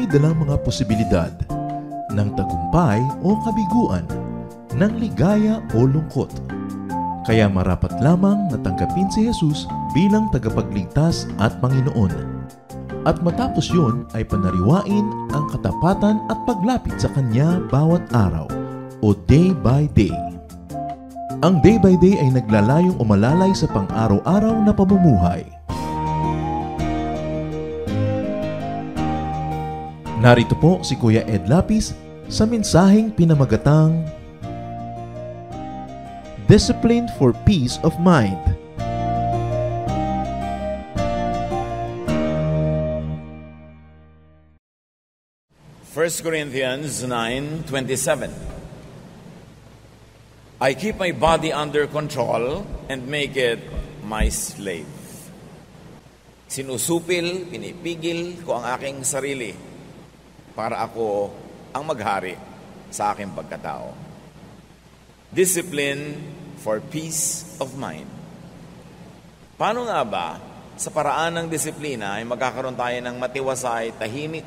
dalang mga posibilidad ng tagumpay o kabiguan, ng ligaya o lungkot. Kaya marapat lamang na tanggapin si Jesus bilang tagapagligtas at Panginoon. At matapos yun ay panariwain ang katapatan at paglapit sa Kanya bawat araw o day by day. Ang day by day ay naglalayong umalalay sa pang-araw-araw na pamumuhay. Narito po si Kuya Ed Lapis sa mensaheng pinamagatang Discipline for Peace of Mind. First Corinthians 9:27. I keep my body under control and make it my slave. Sinusupil, pinipigil ko ang aking sarili para ako ang maghari sa aking pagkatao. Discipline for peace of mind. Paano nga ba sa paraan ng disiplina ay magkakaroon tayo ng matiwasay, tahimik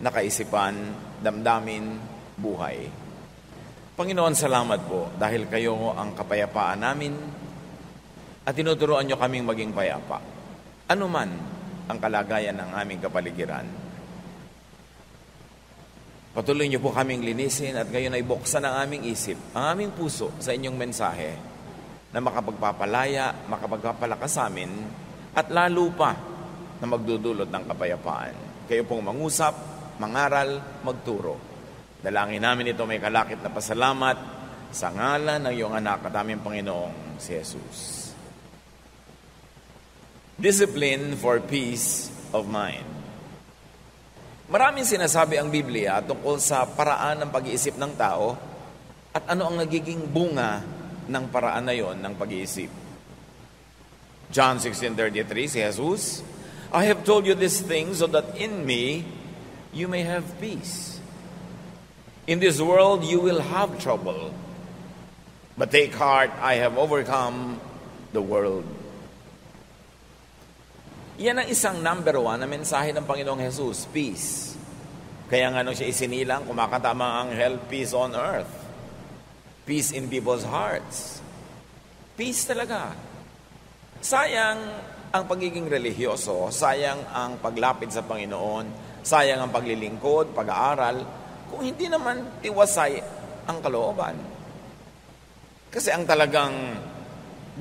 na kaisipan, damdamin, buhay? Panginoon, salamat po dahil kayo ang kapayapaan namin at tinuturuan nyo kaming maging payapa. Ano man ang kalagayan ng aming kapaligiran. Patuloy niyo po kaming linisin at ngayon ay buksan ang aming isip, ang aming puso sa inyong mensahe na makapagpapalaya, makapagpapalakas sa amin at lalo pa na magdudulot ng kapayapaan. Kayo pong mangusap, mangaral, magturo. Dalangin namin ito may kalakip na pasalamat sa ngalan ng iyong anak at aming Panginoong si Jesus. Discipline for peace of mind. Maraming sinasabi ang Biblia tungkol sa paraan ng pag-iisip ng tao at ano ang nagiging bunga ng paraan na yon ng pag-iisip. John 16:33, si Jesus, I have told you these things so that in me you may have peace. In this world you will have trouble, but take heart, I have overcome the world. Yan ang isang number 1 na mensahe ng Panginoong Jesus, peace. Kaya nga nung siya isinilang, kumakatama ang anghel, peace on earth. Peace in people's hearts. Peace talaga. Sayang ang pagiging religyoso, sayang ang paglapit sa Panginoon, sayang ang paglilingkod, pag-aaral, kung hindi naman tiwasay ang kalooban. Kasi ang talagang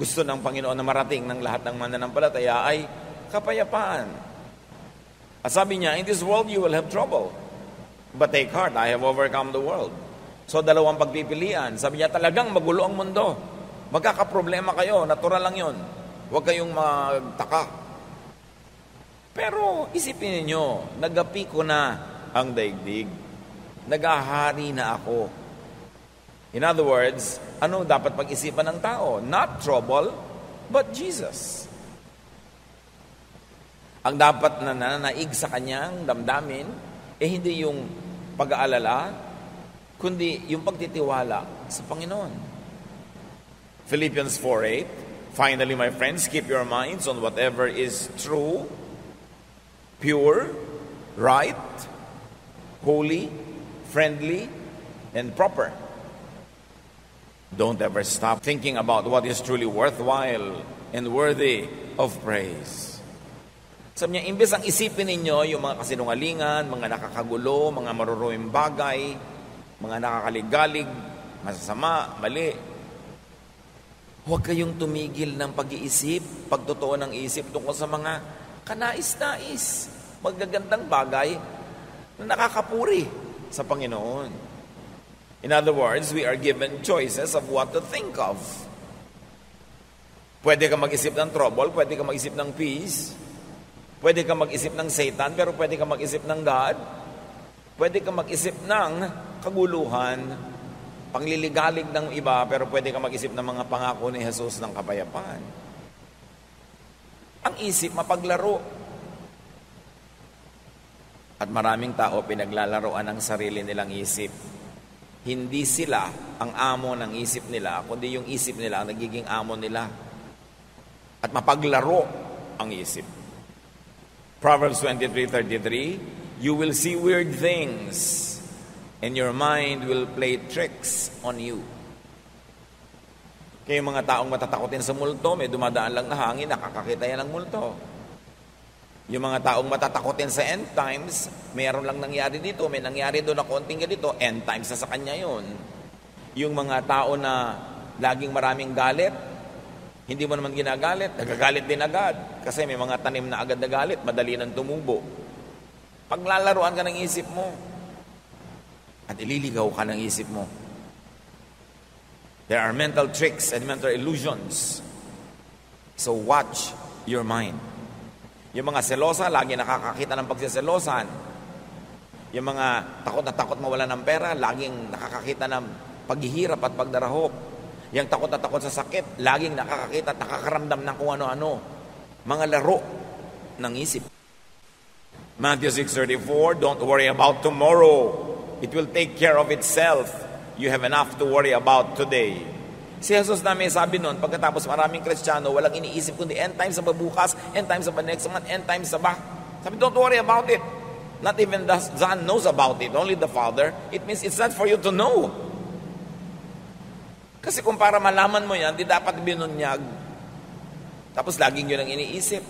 gusto ng Panginoon na marating ng lahat ng mananampalataya ay kapayapaan. At sabi niya, in this world you will have trouble, but take heart, I have overcome the world. So dalawang pagpipilian. Sabi niya, talagang magulo ang mundo. Magkakaproblema kayo, natural lang yon. Huwag kayong magtaka. Pero isipin niyo, nagapi ko na ang daigdig. Nagahari na ako. In other words, ano dapat pag-isipan ng tao? Not trouble, but Jesus. Ang dapat na nananaig sa kanyang damdamin, hindi yung pag-aalala, kundi yung pagtitiwala sa Panginoon. Philippians 4:8, finally, my friends, keep your minds on whatever is true, pure, right, holy, friendly, and proper. Don't ever stop thinking about what is truly worthwhile and worthy of praise. Sabi niya, imbes ang isipin ninyo yung mga kasinungalingan, mga nakakagulo, mga maruruing bagay, mga nakakaligalig, masasama, mali. Huwag kayong tumigil ng pag-iisip, pagtotoo ng isip tungkol sa mga kanais-nais, magagandang bagay na nakakapuri sa Panginoon. In other words, we are given choices of what to think of. Pwede ka mag-isip ng trouble, pwede ka mag-isip ng peace, pwede ka mag-isip ng Satan, pero pwede ka mag-isip ng God. Pwede ka mag-isip ng kaguluhan, pangliligalig ng iba, pero pwede ka mag-isip ng mga pangako ni Jesus ng kapayapaan. Ang isip, mapaglaro. At maraming tao pinaglalaroan ng sarili nilang isip. Hindi sila ang amo ng isip nila, kundi yung isip nila ang nagiging amo nila. At mapaglaro ang isip. Proverbs 23:33, You will see weird things, and your mind will play tricks on you. Kaya yung mga taong matatakotin sa multo, may dumadaan lang na hangin, nakakakita yan ng multo. Yung mga taong matatakotin sa end times, mayroon lang nangyari dito, may nangyari doon na konting ganito, end times na sa kanya yun. Yung mga tao na laging maraming galit, hindi mo naman ginagalit, nagagalit din agad. Kasi may mga tanim na agad na galit, madali nang tumubo. Paglalaruan ka ng isip mo, at ililigaw ka ng isip mo. There are mental tricks and mental illusions. So watch your mind. Yung mga selosa, lagi nakakakita ng pagsiselosan. Yung mga takot na takot mawala ng pera, laging nakakakita ng paghihirap at pagdarahop. Yung takot na takot sa sakit, laging nakakakita at nakakaramdam ng kung ano-ano. Mga laro ng isip. Matthew 6:34, don't worry about tomorrow. It will take care of itself. You have enough to worry about today. Si Jesus na may sabi nun, pagkatapos maraming Kristiyano, walang iniisip kundi end times sa bukas, end times sa next month, end times sa Sabi, don't worry about it. Not even the Son knows about it, only the Father. It means it's not for you to know. Kasi kung para malaman mo yan, di dapat binunyag. Tapos laging yun ang iniisip.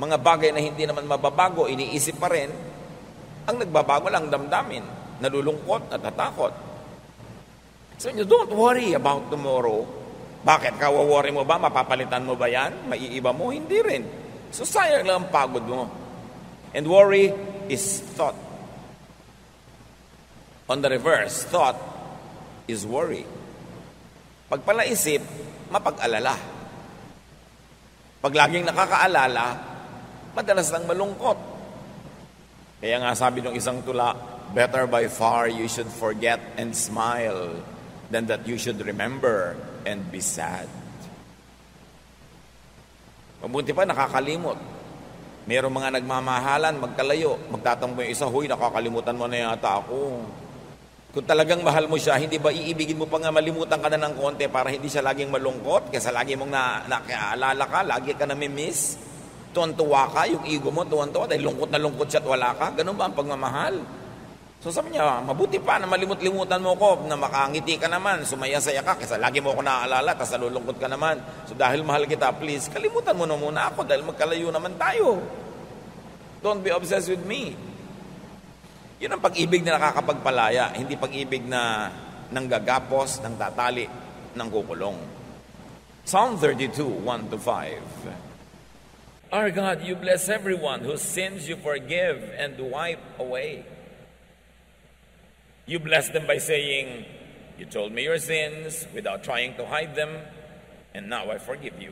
Mga bagay na hindi naman mababago, iniisip pa rin. Ang nagbabago lang damdamin, nalulungkot, natatakot. So you don't worry about tomorrow. Bakit? Kawaworry mo ba? Mapapalitan mo ba yan? Maiiba mo? Hindi rin. So sayang lang ang pagod mo. And worry is thought. On the reverse, thought is worry. Pag palaisip, mapag-alala. Pag laging nakakaalala, madalas lang malungkot. Kaya nga sabi ng isang tula, better by far you should forget and smile than that you should remember and be sad. Mabuti pa, nakakalimot. Mayroong mga nagmamahalan, magkalayo, magtatampo yung isa, huy, nakakalimutan mo na yata ako. Kung talagang mahal mo siya, hindi ba iibigin mo pa nga malimutan ka na ng konti para hindi siya laging malungkot? Kesa lagi mong nakaalala ka, lagi ka namimiss. Tuwan-tuwa ka, yung ego mo, tuwan-tuwa, dahil lungkot na lungkot siya at wala ka. Ganun ba ang pagmamahal? So sabi niya, mabuti pa na malimut-limutan mo ko, na makangiti ka naman, sumaya-saya ka, kasi lagi mo ako naaalala, tapos nalulungkot ka naman. So dahil mahal kita, please, kalimutan mo na muna ako dahil magkalayo naman tayo. Don't be obsessed with me. Yun ang pag-ibig na nakakapagpalaya, hindi pag-ibig na nanggagapos, nang tatali, nang kukulong. Psalm 32, 1-5. Our God, you bless everyone whose sins you forgive and wipe away. You bless them by saying, you told me your sins without trying to hide them, and now I forgive you.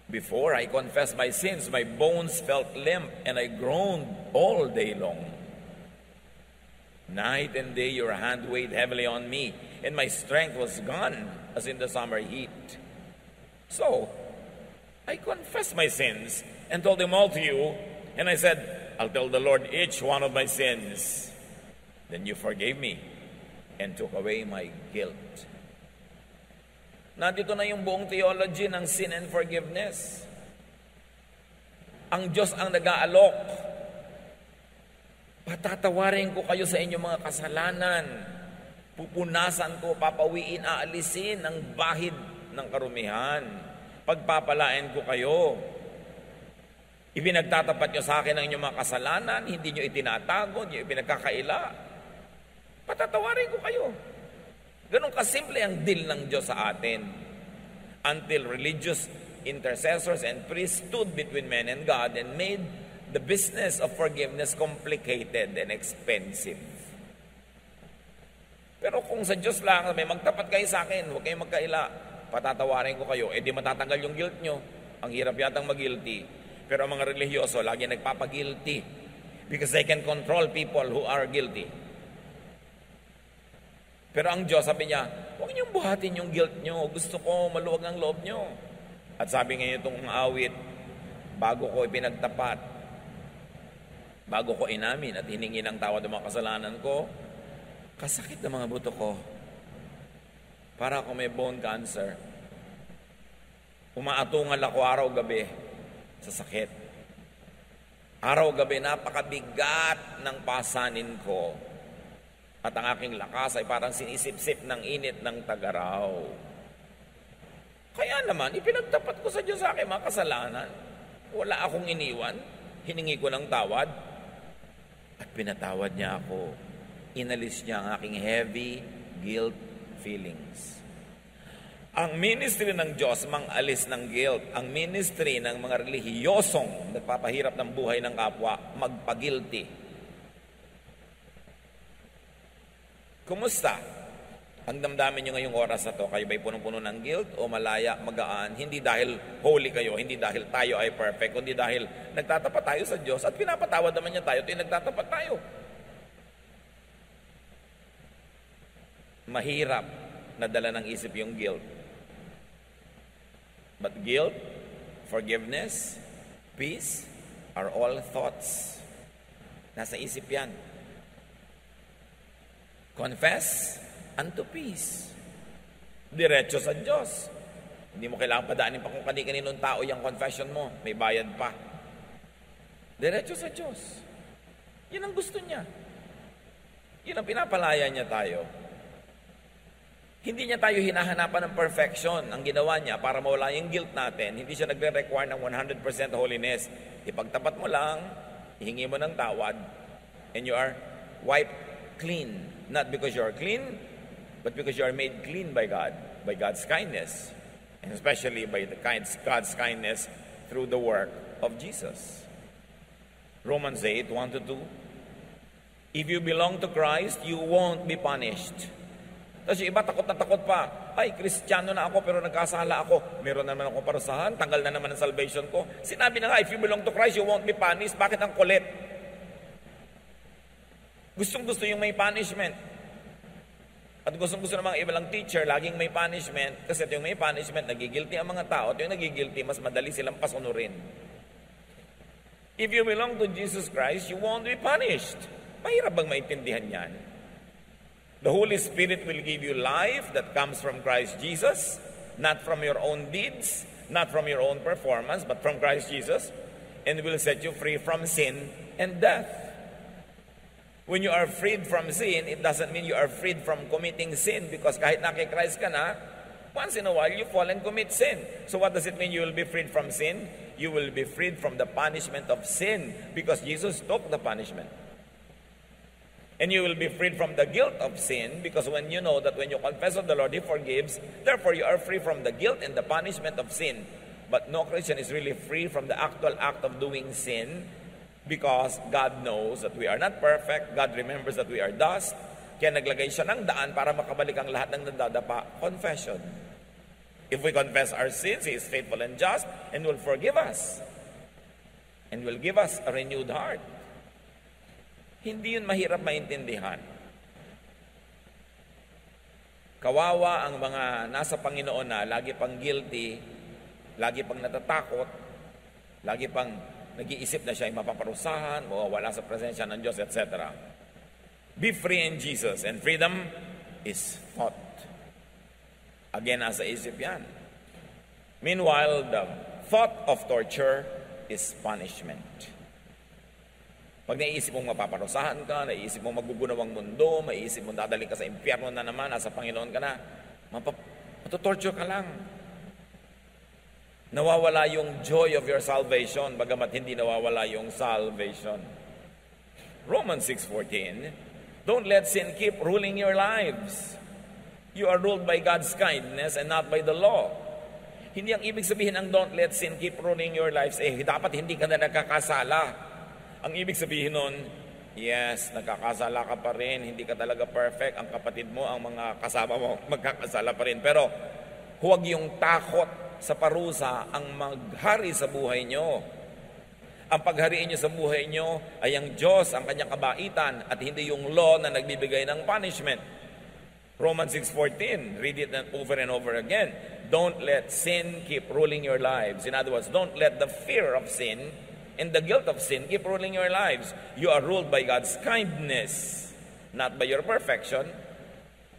Before I confessed my sins, my bones felt limp, and I groaned all day long. Night and day your hand weighed heavily on me, and my strength was gone as in the summer heat. So, I confessed my sins and told them all to you, and I said, I'll tell the Lord each one of my sins. Then you forgave me and took away my guilt. Nandito na yung buong theology ng sin and forgiveness. Ang Diyos ang nag-aalok. Patatawarin ko kayo sa inyong mga kasalanan. Pupunasan ko, papawiin, aalisin ang bahid ng karumihan. Pagpapalain ko kayo. Ipinagtatapat nyo sa akin ang inyong mga kasalanan, hindi nyo itinatago, hindi nyo ipinagkakaila. Patatawarin ko kayo. Ganun kasimple ang deal ng Diyos sa atin. Until religious intercessors and priests stood between men and God and made the business of forgiveness complicated and expensive. Pero kung sa Diyos lang, may magtapat kayo sa akin, huwag kayong magkaila, patatawarin ko kayo, di matatanggal yung guilt nyo. Ang hirap yatang mag-guilty. Pero ang mga religyoso, lagi nagpapag-guilty because they can control people who are guilty. Pero ang Diyos, sabi niya, huwag niyong buhatin yung guilt niyo. Gusto ko maluwag ang loob niyo. At sabi ngayon itong awit, bago ko ipinagtapat, bago ko inamin at hiningi ng tawad ng mga kasalanan ko, kasakit ng mga buto ko. Para ako may bone cancer. Umaatungal ako araw-gabi sa sakit. Araw-gabi, napakabigat ng pasanin ko. At ang aking lakas ay parang sinisip-sip ng init ng tagaraw. Kaya naman, ipinagtapat ko sa Diyos sa aking mga kasalanan. Wala akong iniwan. Hiningi ko ng tawad. At pinatawad niya ako. Inalis niya ang aking heavy guilt feelings. Ang ministry ng Diyos, mang-alis ng guilt. Ang ministry ng mga relihiyosong nagpapahirap ng buhay ng kapwa, magpagilty. Kumusta? Ang damdamin nyo ngayong oras na to, kayo ba'y punong-puno ng guilt o malaya, magaan? Hindi dahil holy kayo, hindi dahil tayo ay perfect, kundi dahil nagtatapat tayo sa Diyos at pinapatawad naman niya tayo, nagtatapat tayo. Mahirap na dala ng isip yung guilt. But guilt, forgiveness, peace are all thoughts. Nasa isip yan. Confess unto peace. Diretso sa Diyos. Hindi mo kailangan padaanin pa kung kani-kaninong tao yung confession mo. May bayad pa. Diretso sa Diyos. Yan ang gusto niya. Yan ang pinapalaya niya tayo. Hindi niya tayo hinahanapan ng perfection. Ang ginawa niya para mawala yung guilt natin, hindi siya nagre-require ng 100% holiness. Ipagtapat mo lang, ihingi mo ng tawad, and you are wiped clean. Not because you are clean, but because you are made clean by God, by God's kindness, and especially by God's kindness through the work of Jesus. Romans 8, 1-2. If you belong to Christ, you won't be punished. Tapos yung iba takot na takot pa. Ay, Kristiyano na ako pero nagkasala ako. Meron naman akong parusahan, tanggal na naman ang salvation ko. Sinabi na nga, if you belong to Christ, you won't be punished. Bakit ang kulit? Gustong-gusto yung may punishment. At gustong-gusto ng mga ibalang teacher, laging may punishment. Kasi yung may punishment, nagigilty ang mga tao. At yung nagigilty, mas madali silang pasunurin. If you belong to Jesus Christ, you won't be punished. Mahirap bang maintindihan yan? The Holy Spirit will give you life that comes from Christ Jesus, not from your own deeds, not from your own performance, but from Christ Jesus, and will set you free from sin and death. When you are freed from sin, it doesn't mean you are freed from committing sin, because kahit na kay Christ ka na, once in a while you fall and commit sin. So what does it mean you will be freed from sin? You will be freed from the punishment of sin, because Jesus took the punishment. And you will be freed from the guilt of sin, because when you know that when you confess of the Lord, He forgives, therefore you are free from the guilt and the punishment of sin. But no Christian is really free from the actual act of doing sin, because God knows that we are not perfect. God remembers that we are dust. Kaya naglagay siya ng daan para makabalik ang lahat ng nadadapa. Confession. If we confess our sins, He is faithful and just and will forgive us. And will give us a renewed heart. Hindi yun mahirap maintindihan. Kawawa ang mga nasa Panginoon na lagi pang guilty, lagi pang natatakot, lagi pang nag-iisip na siya ay mapaparusahan, mawawala sa presensya ng Diyos, etc. Be free in Jesus, and freedom is thought. Again, nasa isip yan. Meanwhile, the thought of torture is punishment. Pag naiisip mong mapaparusahan ka, naiisip mong magugunaw ang mundo, maiisip mong dadaling ka sa impyerno na naman, nasa Panginoon ka na, matutorture ka lang. Nawawala yung joy of your salvation, bagamat hindi nawawala yung salvation. Romans 6:14, don't let sin keep ruling your lives. You are ruled by God's kindness and not by the law. Hindi ang ibig sabihin ng don't let sin keep ruling your lives, dapat hindi ka na nagkakasala. Ang ibig sabihin nun, yes, nagkakasala ka pa rin, hindi ka talaga perfect, ang kapatid mo, ang mga kasama mo, magkakasala pa rin. Pero huwag yung takot sa parusa ang maghari sa buhay nyo. Ang paghariin nyo sa buhay nyo ay ang Diyos, ang kanyang kabaitan, at hindi yung law na nagbibigay ng punishment. Romans 6:14, read it over and over again. Don't let sin keep ruling your lives. In other words, don't let the fear of sin and the guilt of sin keep ruling your lives. You are ruled by God's kindness, not by your perfection,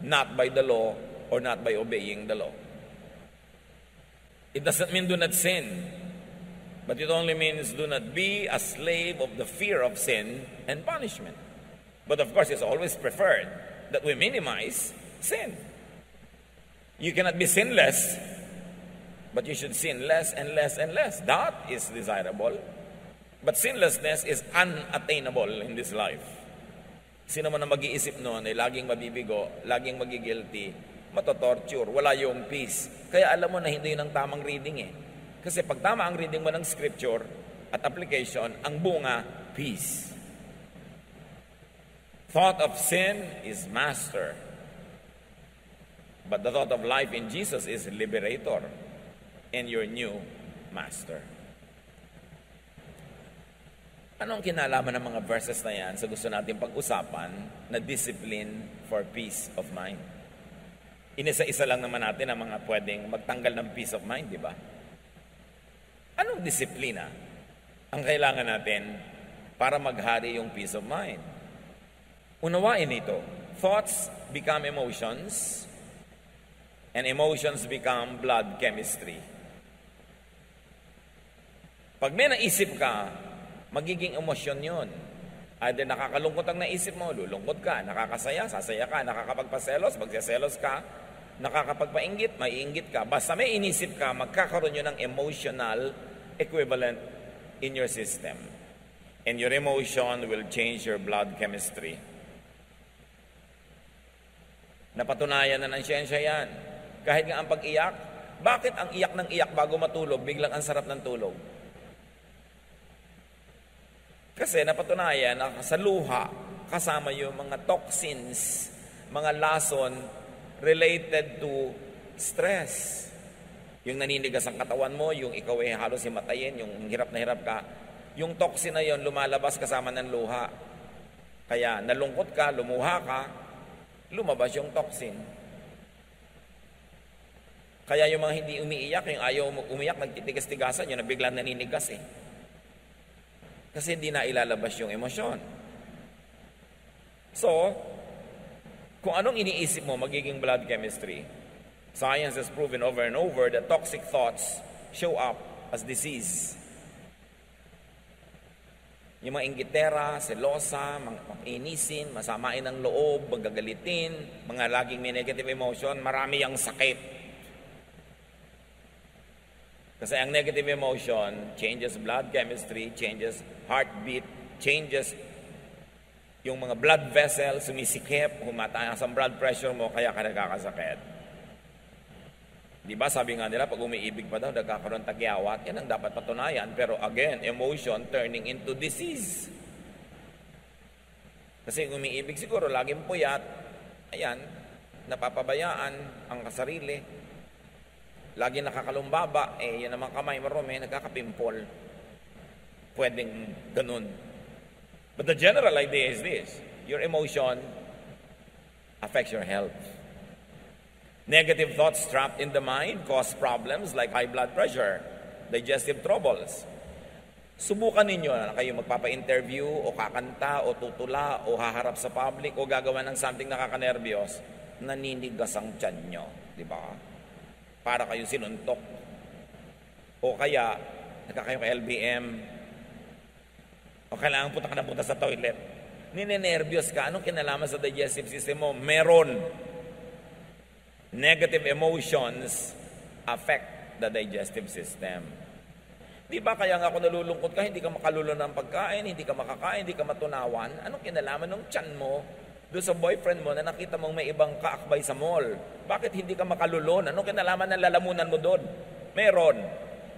not by the law, or not by obeying the law. It doesn't mean do not sin, But it only means do not be a slave of the fear of sin and punishment. But of course, it's always preferred that we minimize sin. You cannot be sinless, but you should sin less and less and less. That is desirable. But sinlessness is unattainable in this life. Sino man na mag-iisip noon ay laging mabibigo, laging magigilty, matotorture, wala yung peace. Kaya alam mo na hindi yun ang tamang reading eh. Kasi pag tama ang reading mo ng scripture at application, ang bunga, peace. Thought of sin is master. But the thought of life in Jesus is liberator and your new master. Anong kinalaman ng mga verses na yan sa gusto natin pag-usapan na discipline for peace of mind? Inisa-isa lang naman natin ang mga pwedeng magtanggal ng peace of mind, di ba? Anong disiplina ang kailangan natin para maghari yung peace of mind? Unawain ito. Thoughts become emotions, and emotions become blood chemistry. Pag may naisip ka, magiging emosyon yun. Either nakakalungkot ang naisip mo, lulungkot ka, nakakasaya, sasaya ka, nakakapagpaselos, magseselos ka, nakakapagpainggit, maiinggit ka. Basta may inisip ka, magkakaroon yun ng emotional equivalent in your system. And your emotion will change your blood chemistry. Napatunayan na ng siyensya yan. Kahit nga ang pag-iyak, bakit ang iyak ng iyak bago matulog, biglang ang sarap ng tulog? Kasi napatunayan na sa luha, kasama yung mga toxins, mga lason related to stress. Yung naninigas ang katawan mo, yung ikaw ay halos himatayin, yung hirap na hirap ka, yung toxin na yon lumalabas kasama ng luha. Kaya nalungkot ka, lumuha ka, lumabas yung toxin. Kaya yung mga hindi umiiyak, yung ayaw umiyak, nagtitigas-tigasan, yun na biglang naninigas eh. Kasi hindi na ilalabas yung emosyon. So, kung anong iniisip mo, magiging blood chemistry. Science has proven over and over that toxic thoughts show up as disease. Yung mga inggitera, selosa, mga inisin, masamain ang loob, magagalitin, mga laging may negative emotion, marami ang sakit. Kasi ang negative emotion changes blood chemistry, changes heartbeat, changes yung mga blood vessels, sumisikip, humataas ang blood pressure mo, kaya ka nagkakasakit. Di ba sabi nga nila, pag umiibig pa daw, nagkakaroon tagyawat, yan ang dapat patunayan. Pero again, emotion turning into disease. Kasi umiibig siguro, laging puyat, ayan, napapabayaan ang kasarili. Lagi nakakalumbaba, yun naman kamay marumi, nagkakapimpol. Pwedeng ganun. But the general idea is this: your emotion affects your health. Negative thoughts trapped in the mind cause problems like high blood pressure, digestive troubles. Subukan ninyo na kayo magpapa-interview o kakanta o tutula o haharap sa public o gagawa ng something nakakanervyos, naninigas ang tiyan nyo, di ba? Para kayo sinuntok. O kaya, nagkakayo kay LBM, o kailangan punta ka na punta sa toilet. Ninenervyos ka, anong kinalaman sa digestive system mo? Meron. Negative emotions affect the digestive system. Di ba kaya nga kung nalulungkot ka, hindi ka makalulo ng pagkain, hindi ka makakain, hindi ka matunawan, anong kinalaman ng tiyan mo doon sa boyfriend mo na nakita mong may ibang kaakbay sa mall? Bakit hindi ka makalulon? Anong kinalaman ng lalamunan mo doon? Meron.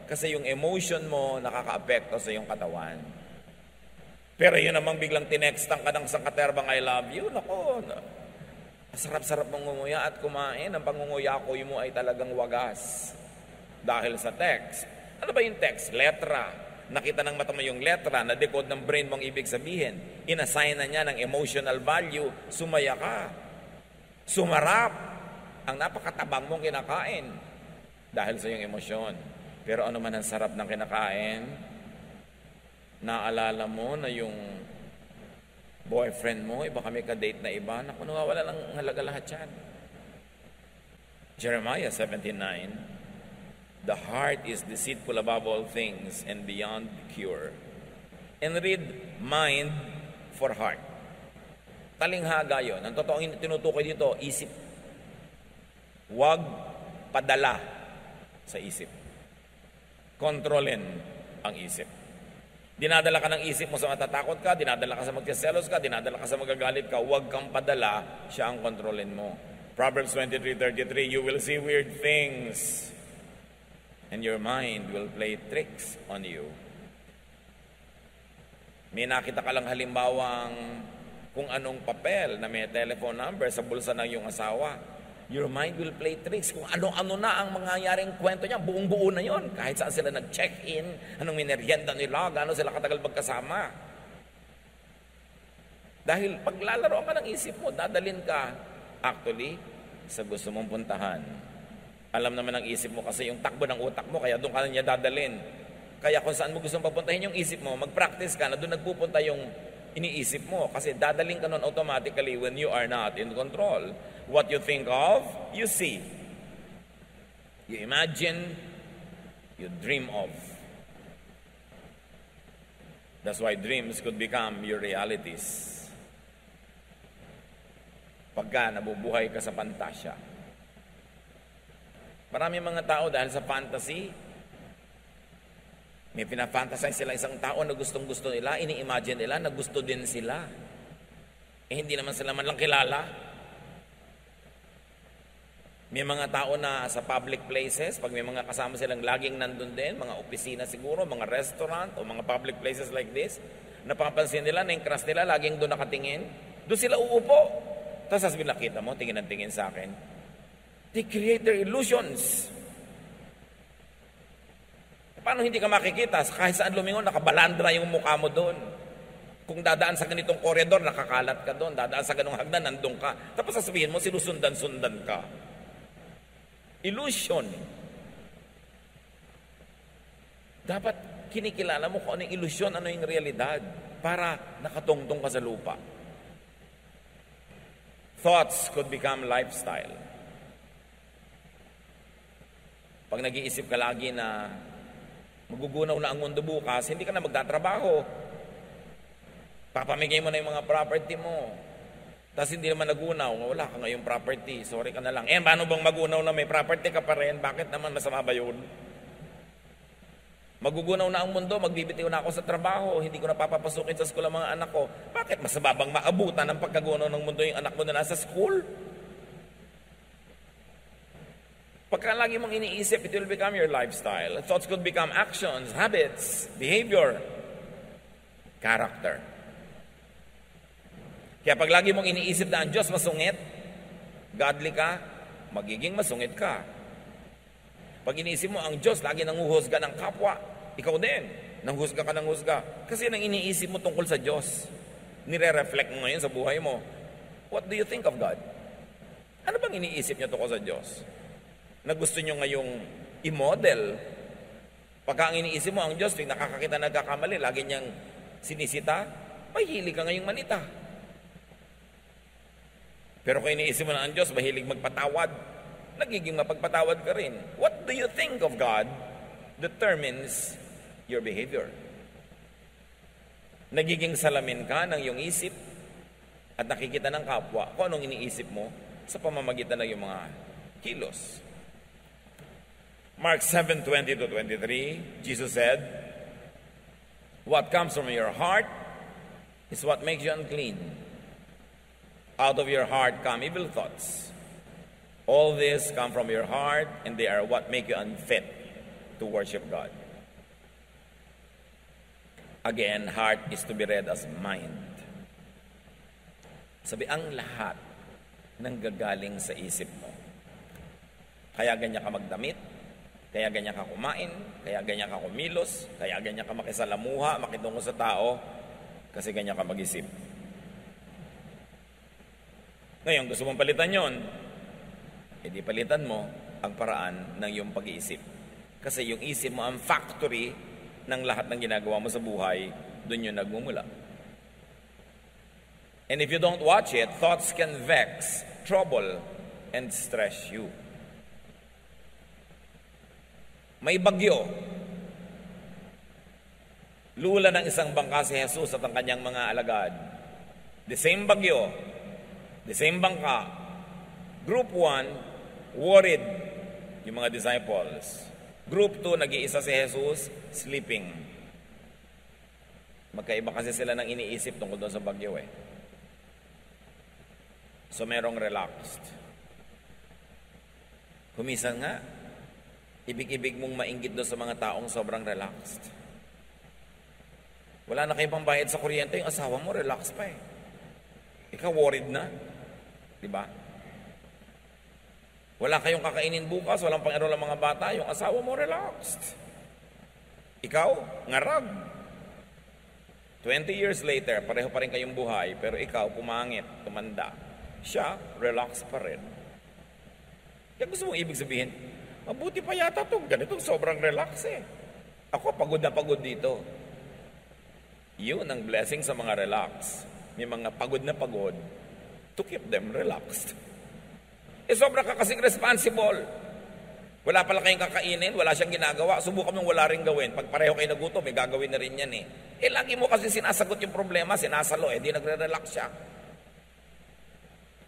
Kasi yung emotion mo nakaka-apekto sa iyong katawan. Pero yun namang biglang tinextan ka ng sangkaterbang I love you, nako, sarap-sarap mong nguya at kumain. Ang pangunguyakoy mo ay talagang wagas. Dahil sa text. Ano ba yung text? Letra. Nakita ng mata mo yung letra, na-decode ng brain mong ibig sabihin. Inassign na niya ng emotional value. Sumaya ka. Sumarap. Ang napakatabang mong kinakain. Dahil sa iyong emosyon. Pero ano man ang sarap ng kinakain, naalala mo na yung boyfriend mo, iba kami ka-date na iba, naku, nawawala lang halaga lahat yan. Jeremiah 17:9, The heart is deceitful above all things and beyond cure. And read mind for heart. Talinghaga yun. Ang totoong tinutukoy dito, isip. Huwag padala sa isip. Kontrolin ang isip. Dinadala ka ng isip mo sa matatakot ka, dinadala ka sa magsiselos ka, dinadala ka sa magagalit ka, huwag kang padala, siya ang kontrolin mo. Proverbs 23:33, you will see weird things and your mind will play tricks on you. May nakita ka lang halimbawang kung anong papel na may telephone number sa bulsa ng iyong asawa. Your mind will play tricks. Kung ano-ano na ang mangyayaring kwento niya, buong-buo na yon. Kahit saan sila nag-check-in, anong minerienda nila, gano'n sila katagal magkasama. Dahil paglalaroan ka ng isip mo, dadalin ka actually sa gusto mong puntahan. Alam naman ng isip mo kasi yung takbo ng utak mo, kaya doon ka na niya dadalin. Kaya kung saan mo gustong papuntahin yung isip mo, mag-practice ka na doon nagpupunta yung iniisip mo. Kasi dadaling ka nun automatically when you are not in control. What you think of, you see. You imagine, you dream of. That's why dreams could become your realities. Pagka nabubuhay ka sa pantasya. Marami mga tao dahil sa fantasy, may pinafantasize sila isang tao na gustong-gusto nila, ini-imagine nila na gusto din sila. Hindi naman sila man lang kilala. May mga tao na sa public places, pag may mga kasama silang laging nandun din, mga opisina siguro, mga restaurant, o mga public places like this, napapansin nila na yung crush nila laging doon nakatingin, doon sila uupo. Tapos sasabihin, nakita mo, tingin ang tingin sa akin. They create their illusions. Paano hindi ka makikita? Kahit saan lumingon, nakabalandra yung mukha mo doon. Kung dadaan sa ganitong koridor, nakakalat ka doon. Dadaan sa ganong hagdan, nandun ka. Tapos sasabihin mo, sinusundan-sundan ka. Illusion. Dapat kinikilala mo kung ano yung illusion, ano yung realidad, para nakatungtong ka sa lupa. Thoughts could become lifestyle. Pag nag-iisip ka lagi na magugunaw na ang mundo bukas, hindi ka na magtatrabaho. Papamigay mo na yung mga property mo. Tapos hindi naman nagunaw, wala ka ngayong property, sorry ka na lang. Paano bang magunaw na may property ka pa rin? Bakit naman masama ba yun? Magugunaw na ang mundo, magbibitiw na ako sa trabaho, hindi ko na papapasukin sa school ang mga anak ko. Bakit masama bang maabutan ng pagkagunaw ng mundo yung anak mo na nasa school? Pagka lagi mong iniisip, it will become your lifestyle. Thoughts could become actions, habits, behavior, character. Kaya pag lagi mong iniisip na ang Diyos masungit, godly ka, magiging masungit ka. Pag iniisip mo ang Diyos lagi nanguhusga ng kapwa, ikaw din, nanghusga ka ng husga. Kasi nang iniisip mo tungkol sa Diyos, nire-reflect mo ngayon sa buhay mo. What do you think of God? Ano bang iniisip niyo tungkol sa Diyos? Na gusto nyo ngayong i-model. Pagka ang iniisip mo ang Diyos, tuwing nakakakita nagkakamali, lagi niyang sinisita, mahilig ka ngayong manita. Pero kung iniisip mo na ang Diyos, mahilig magpatawad, nagiging mapagpatawad ka rin. What do you think of God determines your behavior. Nagiging salamin ka ng iyong isip at nakikita ng kapwa kung anong iniisip mo sa pamamagitan ng iyong mga kilos. Mark 7:20-23, Jesus said, "What comes from your heart is what makes you unclean. Out of your heart come evil thoughts. All this come from your heart, and they are what make you unfit to worship God." Again, heart is to be read as mind. Sabi, ang lahat ng gagaling sa isip mo. Kaya ganyan ka magdamit, kaya ganyan ka kumain, kaya ganyan ka kumilos, kaya ganyan ka makisalamuha, makitungo sa tao, kasi ganyan ka mag-isip. Ngayon, gusto mong palitan yon, edi palitan mo ang paraan ng iyong pag-iisip. Kasi yung isip mo ang factory ng lahat ng ginagawa mo sa buhay, doon yung nagmumula. And if you don't watch it, thoughts can vex, trouble, and stress you. May bagyo. Lula ng isang bangka si Jesus at ang kanyang mga alagad. The same bagyo, the same bangka. Group 1, worried yung mga disciples. Group 2, nag-iisa si Jesus, sleeping. Magkaiba kasi sila ng iniisip tungkol doon sa bagyo eh. So merong relaxed. Kumisan nga, ibig-ibig mong mainggit doon sa mga taong sobrang relaxed. Wala na kayong pambayad sa kuryente, yung asawa mo, relax pa eh. Ikaw worried na. Diba? Wala kayong kakainin bukas, walang pang-enroll ang mga bata, yung asawa mo, relaxed. Ikaw, ngarag. 20 years later, pareho pa rin kayong buhay, pero ikaw, pumangit, tumanda. Siya, relax pa rin. Kaya gusto mong ibig sabihin, mabuti pa yata ito, ganito, sobrang relax eh. Ako, pagod na pagod dito. Yun ang blessing sa mga relax. May mga pagod na pagod to keep them relaxed. Sobra ka kasing responsible. Wala pala kayong kakainin, wala siyang ginagawa, subukan mong wala rin gawin. Pag pareho kayo nagutom, may gagawin na rin yan eh. Lagi mo kasi sinasagot yung problema, sinasalo di nagre-relax siya.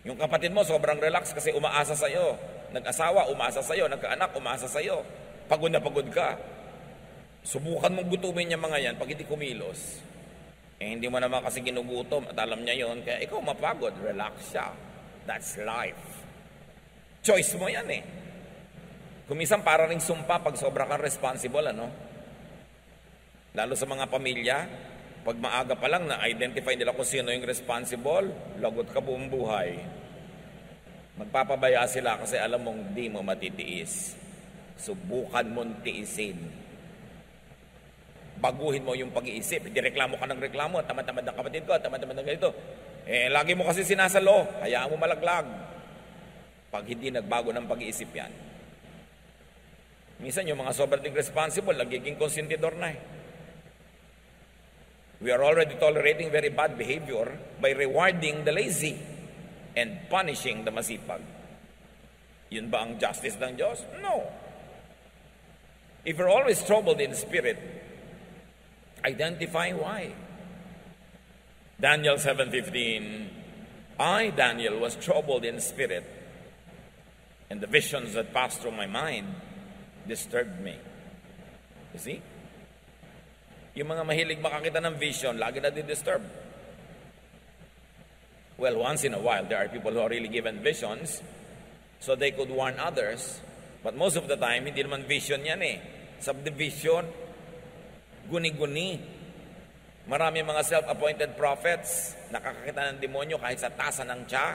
Yung kapatid mo, sobrang relax kasi umaasa sa'yo. Nag-asawa, umaasa sa'yo. Nagkaanak, umaasa sa'yo. Pagod na pagod ka. Subukan mong gutumin niya mga yan pag hindi kumilos. Hindi mo naman kasi ginugutom at alam niya yon, kaya ikaw mapagod, relax siya. That's life. Choice mo yan eh. Kumisan para ring sumpa pag sobra kang responsible, ano? Lalo sa mga pamilya, pag maaga pa lang na-identify nila kung sino yung responsible, lagot ka buong buhay. Magpapabaya sila kasi alam mong di mo matitiis. Subukan mong tiisin. Baguhin mo yung pag-iisip. Hindi reklamo ka ng reklamo. Tamad-tamad ng kapatid ko, tamad-tamad ng ganito. Lagi mo kasi sinasalo. Hayaan mo malaglag. Pag hindi nagbago ng pag-iisip yan. Minsan yung mga sobrang responsible, nagiging konsentidor na eh. We are already tolerating very bad behavior by rewarding the lazy and punishing the masipag. Yun ba ang justice ng Diyos? No. If you're always troubled in spirit, identify why. Daniel 7:15, I, Daniel, was troubled in spirit, and the visions that passed through my mind disturbed me. You see? Yung mga mahilig makakita ng vision, lagi na di-disturb. Well, once in a while, there are people who are really given visions so they could warn others. But most of the time, hindi naman vision yan eh. Subdivision, guni-guni. Marami mga self-appointed prophets, nakakakita ng demonyo kahit sa tasa ng tiya.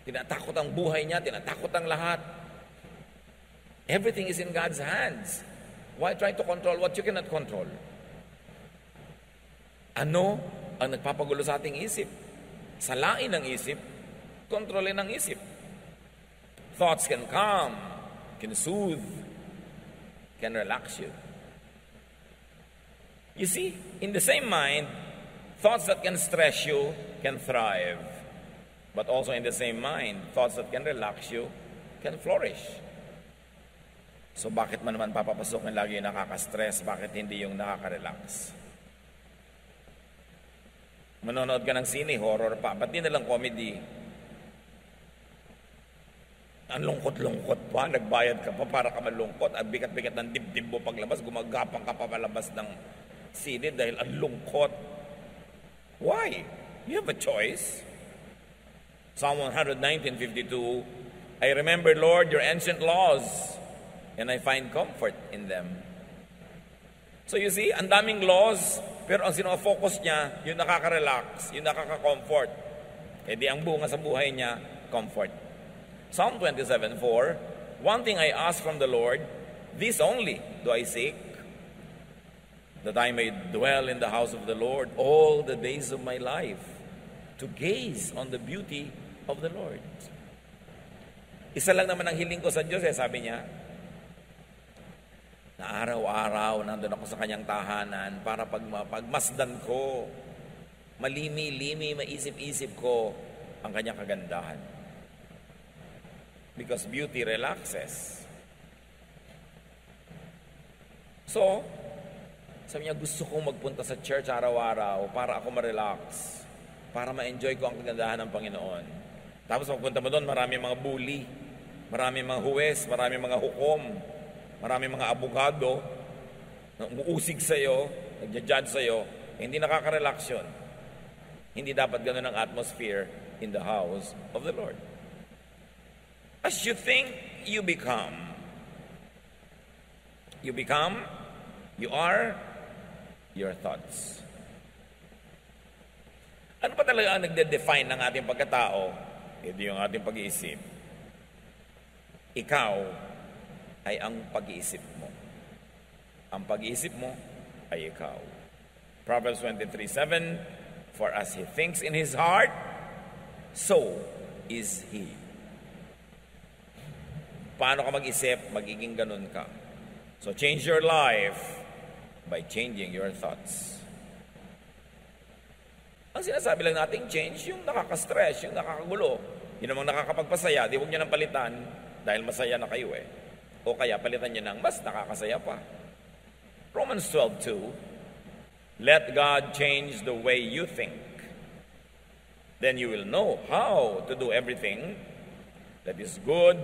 Tinatakot ang buhay niya, tinatakot ang lahat. Everything is in God's hands. Why try to control what you cannot control? Ano ang nagpapagulo sa ating isip? Salain ang isip, kontrolin ang isip. Thoughts can calm, can soothe, can relax you. You see, in the same mind, thoughts that can stress you can thrive. But also in the same mind, thoughts that can relax you can flourish. So bakit man naman papapasok ng lagi yung nakaka-stress? Bakit hindi yung nakaka-relax? Manonood ka ng sine, horror pa. Ba't di nalang comedy? Ang lungkot-lungkot pa, nagbayad ka pa para ka malungkot. Ang bigat-bigat ng dibdib mo paglabas, gumagapang ka pa palabas ng sine dahil ang lungkot. Why? You have a choice. Psalm 119:52, I remember, Lord, your ancient laws, and I find comfort in them. So you see, ang daming laws, pero ang sinofocus niya, yung nakaka-relax, yung nakaka-comfort. E di ang bunga sa buhay niya, comfort. Psalm 27:4, one thing I ask from the Lord, this only do I seek, that I may dwell in the house of the Lord all the days of my life, to gaze on the beauty of the Lord. Isa lang naman ang hiling ko sa Diyos, sabi niya, na araw-araw nandun ako sa kanyang tahanan para pagmasdan ko, malimi-limi, maisip-isip ko ang kanyang kagandahan. Because beauty relaxes. So, sabi niya, gusto kong magpunta sa church araw-araw para ako ma-relax, para ma-enjoy ko ang kagandahan ng Panginoon. Tapos magpunta mo doon, marami mga bully, marami mga huwes, marami mga hukom, marami mga abogado, na umuusig sa'yo, nagja-judge sa'yo, hindi nakaka-relax yun. Hindi dapat ganun ang atmosphere in the house of the Lord. As you think, you become. You become, you are your thoughts. Ano pa talaga ang nagde-define ng ating pagkatao? Ito yung ating pag-iisip. Ikaw ay ang pag-iisip mo. Ang pag-iisip mo ay ikaw. Proverbs 23:7, for as he thinks in his heart, so is he. Paano ka mag-isip, magiging ganun ka. So change your life by changing your thoughts. Ang sinasabi lang natin, change yung nakaka-stress, yung nakakagulo. Yun namang nakakapagpasaya, di huwag nyo nang palitan dahil masaya na kayo eh. O kaya palitan nyo ng mas nakakasaya pa. Romans 12:2, let God change the way you think. Then you will know how to do everything that is good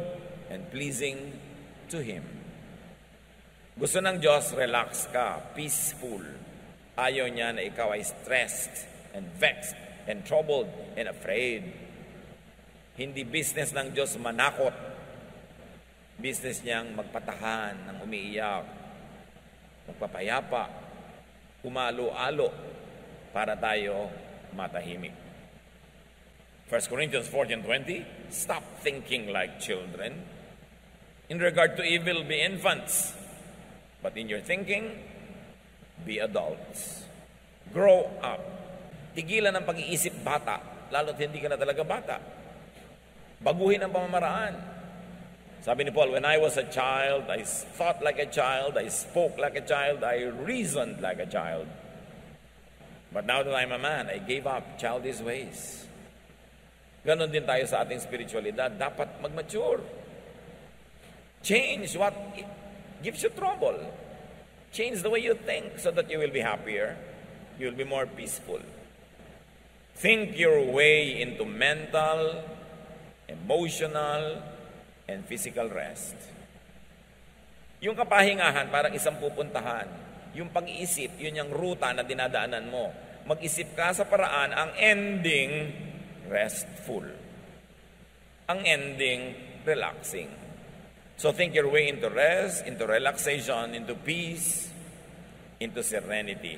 and pleasing to Him. Gusto ng Diyos, relax ka, peaceful. Ayaw niya na ikaw ay stressed and vexed and troubled and afraid. Hindi business ng Diyos manakot. Business niyang magpatahan ng umiiyak, magpapayapa, umalo-alo para tayo matahimik. 1 Corinthians 14:20, stop thinking like children. In regard to evil, be infants. But in your thinking, be adults. Grow up. Tigilan ang pag-iisip bata, lalo't hindi ka na talaga bata. Baguhin ang pamamaraan. Sabi ni Paul, when I was a child, I thought like a child, I spoke like a child, I reasoned like a child. But now that I'm a man, I gave up childish ways. Ganon din tayo sa ating spiritualidad. Dapat mag-mature. Change what gives you trouble. Change the way you think so that you will be happier. You will be more peaceful. Think your way into mental, emotional, and physical rest. Yung kapahingahan, parang isang pupuntahan. Yung pag-iisip, yun yung ruta na dinadaanan mo. Mag-isip ka sa paraan, ang ending, restful. Ang ending, relaxing. So think your way into rest, into relaxation, into peace, into serenity.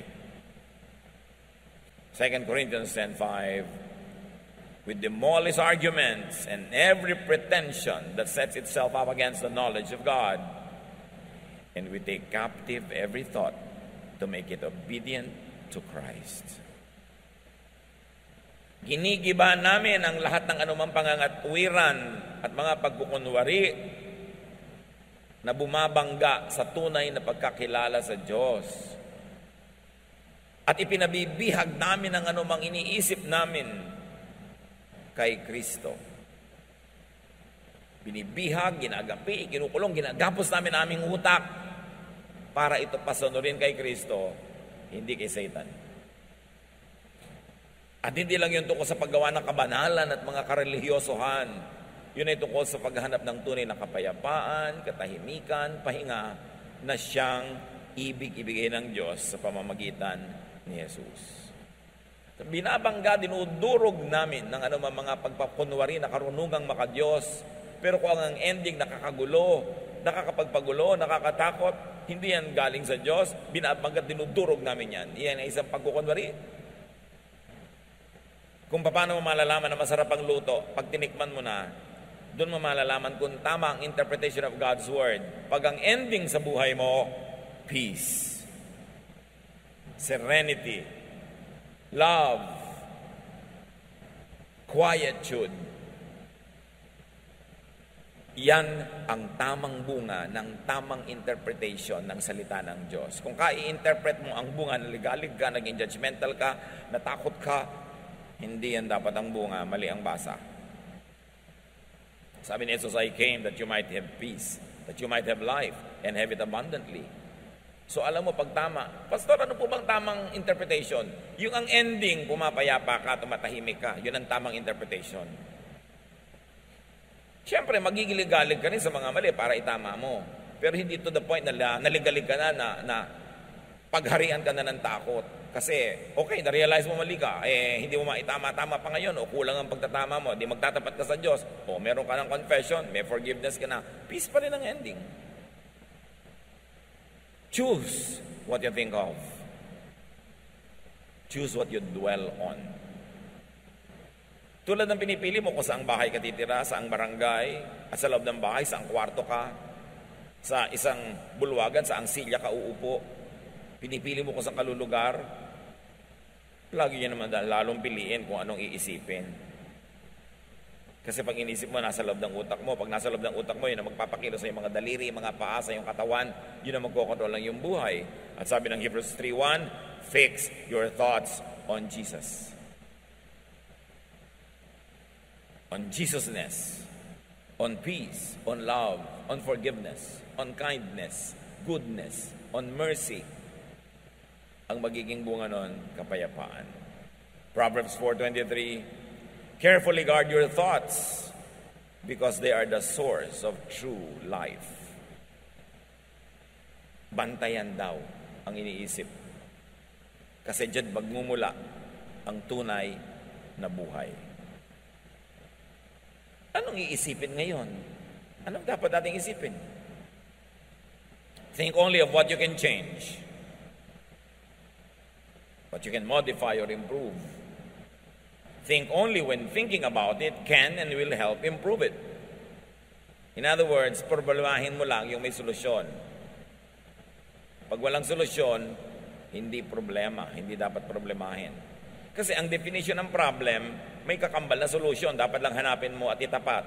2 Corinthians 10:5, we demolish arguments and every pretension that sets itself up against the knowledge of God, and we take captive every thought to make it obedient to Christ. Ginigiba namin ang lahat ng anumang pangangatwiran at mga pagkukunwari na bumabangga sa tunay na pagkakilala sa Diyos. At ipinabibihag namin ang anumang iniisip namin kay Kristo. Binibihag, ginagapi, kinukulong, ginagapos namin aming utak para ito pasunurin kay Kristo, hindi kay Satan. At hindi lang yun tungkol sa paggawa ng kabanalan at mga karelihiyosohan. Yun ay tungkol sa paghahanap ng tunay na kapayapaan, katahimikan, pahinga na siyang ibig-ibigay ng Diyos sa pamamagitan ni Jesus. Binabangga, dinudurog namin ng anumang mga pagpakunwari na karunungang makadiyos. Pero kung ang ending nakakagulo, nakakapagpagulo, nakakatakot, hindi yan galing sa Diyos, binabangga, dinudurog namin yan. Iyan ay isang pagkukunwari. Kung paano mo malalaman na masarap ang luto, pag tinikman mo na, doon mo malalaman kung tama ang interpretation of God's Word. Pag ang ending sa buhay mo, peace, serenity, love, quietude. Yan ang tamang bunga ng tamang interpretation ng salita ng Diyos. Kung i-interpret mo ang bunga na ligalig ka, naging judgmental ka, natakot ka, hindi yan dapat ang bunga, mali ang basa. Sabi ni Jesus, I came that you might have peace, that you might have life, and have it abundantly. So alam mo pag tama, Pastor, ano po bang tamang interpretation? Yung ang ending, pumapayapa ka, tumatahimik ka, yun ang tamang interpretation. Siyempre, magigilig-galig ka rin sa mga mali para itama mo. Pero hindi to the point na naligalig ka na pagharian ka na ng takot. Kasi, okay, na-realize mo mali ka, hindi mo maitama-tama pa ngayon, o kulang ang pagtatama mo, di magtatapat ka sa Diyos, o meron ka ng confession, may forgiveness ka na, peace pa rin ang ending. Choose what you think of. Choose what you dwell on. Tulad ng pinipili mo kung saang bahay ka titira, saang barangay, at sa loob ng bahay, saang kwarto ka, sa isang bulwagan, saang silya ka uupo, pinipili mo kung saang kalulugar, lagi nyo naman lalong piliin kung anong iisipin. Kasi pag inisip mo, nasa loob ng utak mo. Pag nasa loob ng utak mo, yun ang magpapakilo sa iyong mga daliri, mga paa, sa iyong katawan, yun ang magkokontrol ng iyong buhay. At sabi ng Hebrews 3:1, fix your thoughts on Jesus. On Jesusness, on peace, on love, on forgiveness, on kindness, goodness, on mercy. Ang magiging bunga nun, kapayapaan. Proverbs 4:23, carefully guard your thoughts because they are the source of true life. Bantayan daw ang iniisip. Kasi dyan magmumula ang tunay na buhay. Anong iisipin ngayon? Anong dapat nating isipin? Think only of what you can change. What you can modify or improve. Think only when thinking about it can and will help improve it. In other words, problemahin mo lang yung may solusyon. Pag walang solusyon, hindi problema, hindi dapat problemahin. Kasi ang definition ng problem, may kakambal na solusyon, dapat lang hanapin mo at itapat.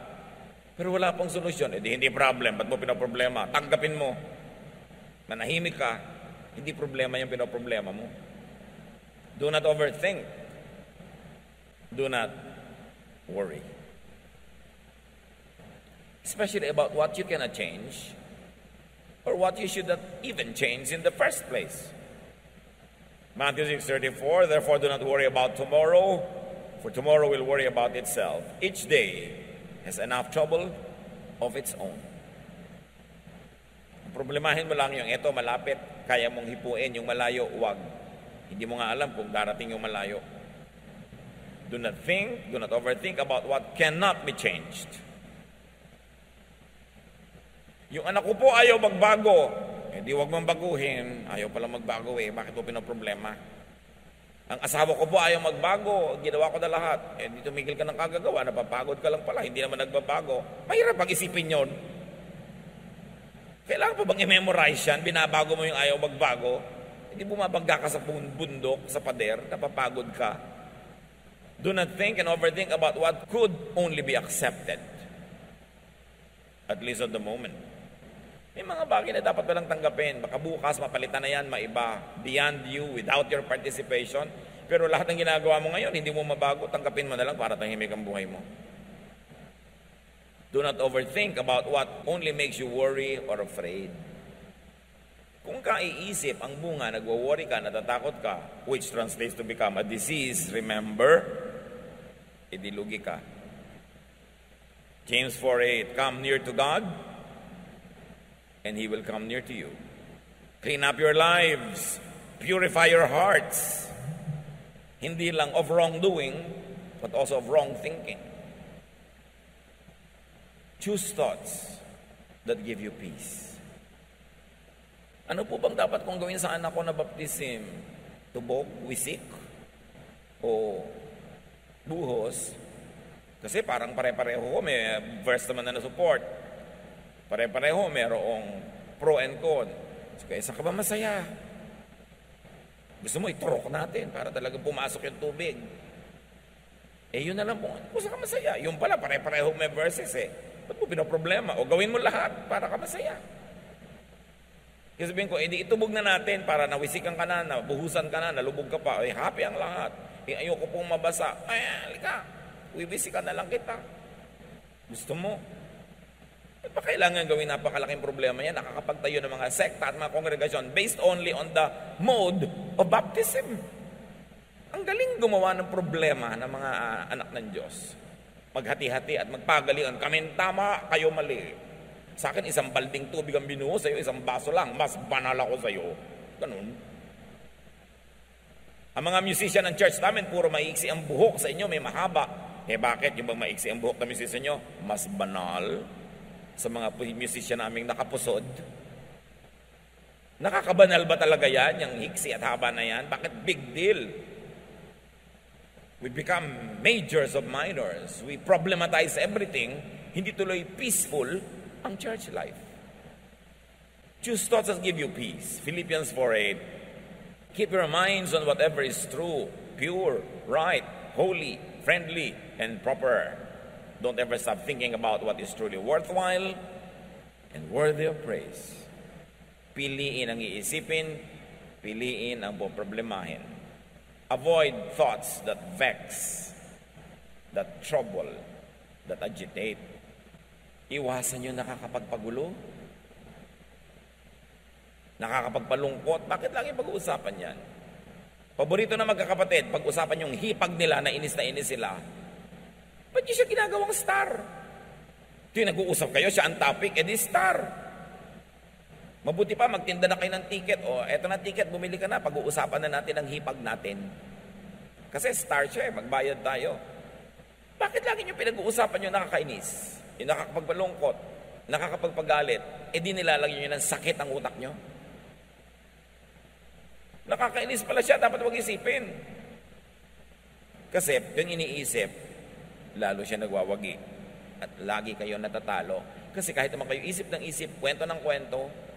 Pero wala pong solusyon, hindi problem, ba't mo pinaproblema? Tanggapin mo. Manahimik ka, hindi problema yung pinaproblema mo. Do not overthink. Do not worry. Especially about what you cannot change or what you should not even change in the first place. Matthew 6:34, therefore do not worry about tomorrow, for tomorrow will worry about itself. Each day has enough trouble of its own. Problemahin mo lang yung eto malapit, kaya mong hipuin, yung malayo, wag. Hindi mo nga alam kung darating yung malayo. Do not overthink about what cannot be changed. Yung anak ko po ayaw magbago. Di wag mong baguhin. Ayaw pala magbago Bakit mo pinaproblema? Ang asawa ko po ayaw magbago. Ginawa ko na lahat. Di tumigil ka ng kagagawa. Napapagod ka lang pala. Hindi naman nagbabago. Mahirap pag-isipin yun. Kailangan pa bang i-memorize yan? Binabago mo yung ayaw magbago. Hindi bumabangga ka sa bundok, sa pader. Napapagod ka. Do not think and overthink about what could only be accepted. At least at the moment. May mga bagay na dapat walang tanggapin. Baka bukas, mapalitan na yan, maiba. Beyond you, without your participation. Pero lahat ng ginagawa mo ngayon, hindi mo mabago. Tanggapin mo na lang para tahimik ang buhay mo. Do not overthink about what only makes you worry or afraid. Kung kaiisip ang bunga, nagwo-worry ka, natatakot ka, which translates to become a disease, remember, idilugi ka. James 4:8, come near to God, and He will come near to you. Clean up your lives, purify your hearts. Hindi lang of wrongdoing, but also of wrong thinking. Choose thoughts that give you peace. Ano po bang dapat kong gawin sa anak ko na baptism? Tubog, wisik, o buhos? Kasi parang pare-pareho ko, may verse naman na support. Pare-pareho, mayroong pro and con. So, kaya saan ka ba masaya? Gusto mo iturok natin para talagang pumasok yung tubig. Yun na lang po. Kung saan ka masaya? Yung pala, pare-pareho may verses Ba't mo pinaproblema? O gawin mo lahat para ka masaya. Kasi sabihin ko, di itubog na natin para nawisikan ka na, nabuhusan ka na, nalubog ka pa. Happy ang lahat. Ayoko pong mabasa. Halika. Uwibisikan na lang kita. Gusto mo? Pa kailangan gawin napakalaking problema yan, nakakapagtayo ng mga sekta at mga kongregasyon based only on the mode of baptism. Ang galing gumawa ng problema ng mga anak ng Diyos. Maghati-hati at magpagalian. Kami tama, kayo mali. Sa akin, isang balding tubig ang binuho sa'yo, isang baso lang. Mas banal ako sa'yo. Ganun. Ang mga musician ng church namin, puro maiksi ang buhok. Sa inyo, may mahaba. Bakit? Yung bang maiksi ang buhok ng musician nyo? Mas banal sa mga musician naming nakapusod. Nakakabanal ba talaga yan? Yung hiksi at haba na yan? Bakit big deal? We become majors of minors. We problematize everything. Hindi tuloy peaceful ang church life. Choose thoughts that give you peace. Philippians 4:8. Keep your minds on whatever is true, pure, right, holy, friendly, and proper. Don't ever stop thinking about what is truly worthwhile and worthy of praise. Piliin ang iisipin, piliin ang poproblemahin. Avoid thoughts that vex, that trouble, that agitate. Iwasan yung nakakapagpagulo, nakakapagpalungkot. Bakit lagi pag-uusapan yan? Paborito na magkakapatid, pag-usapan yung hipag nila na inis sila. Ba't di siya ginagawang star? Ito yung nag-uusap kayo, siya ang topic, edi star. Mabuti pa, magtinda na kayo ng ticket. O, eto na ticket, bumili ka na. Pag-uusapan na natin ang hipag natin. Kasi star siya, magbayad tayo. Bakit lagi nyo pinag-uusapan yung nakakainis? Yung nakakapagpalungkot, nakakapagpagalit, di nilalagyan nyo ng sakit ang utak nyo? Nakakainis pala siya, dapat mag-isipin. Kasi yung iniisip, lalo siya nagwawagi. At lagi kayo natatalo. Kasi kahit naman kayo isip ng isip, kwento ng kwento,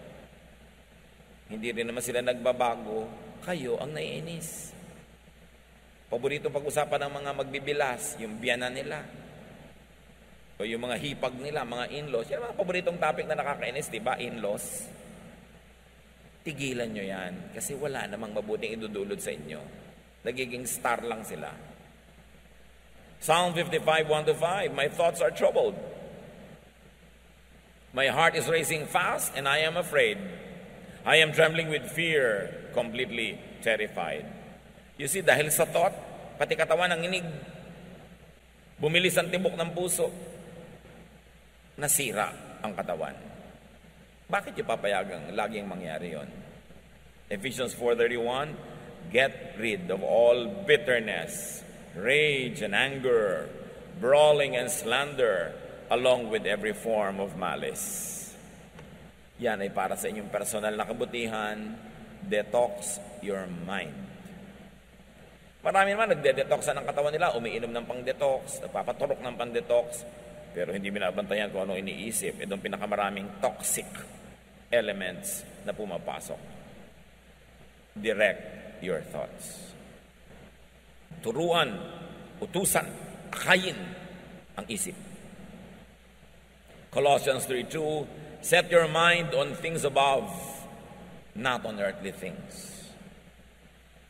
hindi rin naman sila nagbabago, kayo ang naiinis. Paboritong pag-usapan ng mga magbibilas, yung biyana nila. O yung mga hipag nila, mga in-laws. Yan ang mga paboritong topic na nakakainis, di ba? In-laws. Tigilan nyo yan. Kasi wala namang mabuting idudulot sa inyo. Nagiging star lang sila. Psalm 55:1-5, my thoughts are troubled. My heart is racing fast and I am afraid. I am trembling with fear, completely terrified. You see, dahil sa thought, pati katawan ng inig, bumilis ang tibok ng puso, nasira ang katawan. Bakit yung papayagang laging mangyari yon? Ephesians 4:31, get rid of all bitterness, rage and anger, brawling and slander, along with every form of malice. Yan ay para sa inyong personal na kabutihan. Detox your mind. Marami naman nagde-detoxan ng katawan nila, umiinom ng pang-detox, nagpapaturok ng pang-detox, pero hindi binabantayan kung ano iniisip. Itong pinakamaraming toxic elements na pumapasok. Direct your thoughts. Turuan, utusan, akayin ang isip. Colossians 3:2, set your mind on things above, not on earthly things.